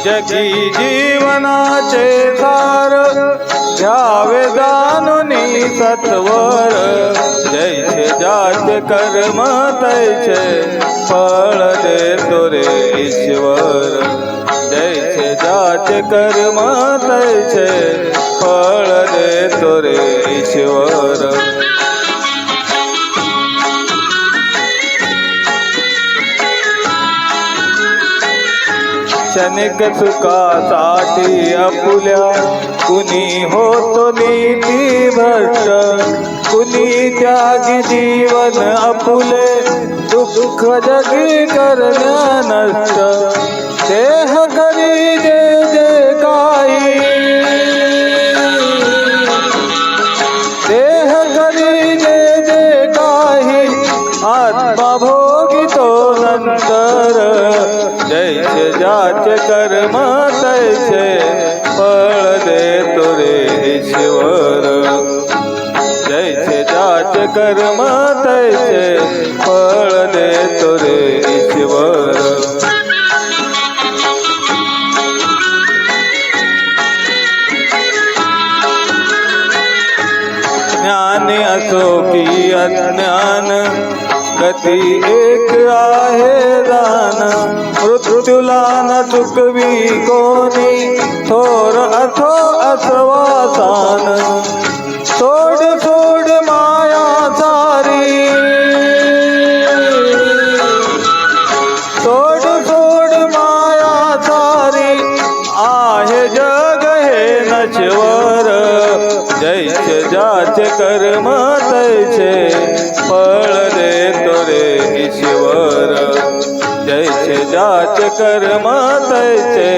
जगी जीवनाचे सार घ्यावे जाणूनी सत्वर जैसे ज्याचे कर्म तैसे फळ देतो रे ईश्वर जैसे ज्याचे कर्म तैसे फळ देतो रे ईश्वर क्षणिक सुखासाठी आपुल्या कुणी होतो नीती भ्रष्ट कुणी त्यागी जीवन आपुले दुःख जगी करण्या नष्ट देह करी जे जे काही देह करी जे जे काही आत्मा भोगितो नंतर जैसे ज्याचे कर्म तैसे फळ देतो रे ईश्वर जैसे ज्याचे कर्म तैसे फळ देतो रे ईश्वर ज्ञानी असो की अज्ञान गती एक आहे दान मृत्यूला न चुकवी कोणी थोर अथो अस्वासान सोड सोड माया सारी सोड सोड माया सारी आहे जग हे नश्वर जैसे ज्याचे कर्म तैसे फळ देतो रे ईश्वर जैसे ज्याचे कर्म तैसे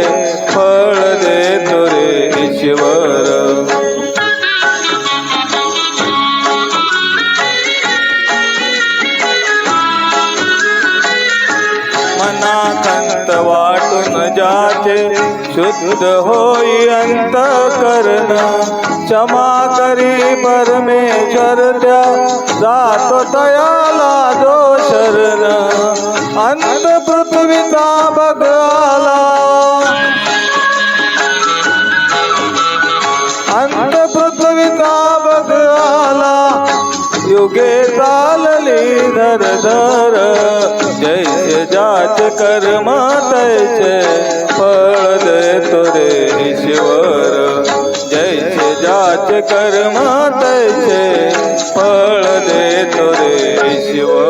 फळ देतो रे ईश्वर मनाखंत वाटून जाचे शुद्ध होई अंतःकरण क्षमा करी परमेश्वर त्या जातो तयाला जो शरण अंत पृथ्वीचा बघाला अंत पृथ्वीचा बघाला युगे चालली धर धर जैसे ज्याचे कर्म तैसे फळ देतो रे ईश्वर जैसे ज्याचे कर्म तैसे फळ देतो रे ईश्वर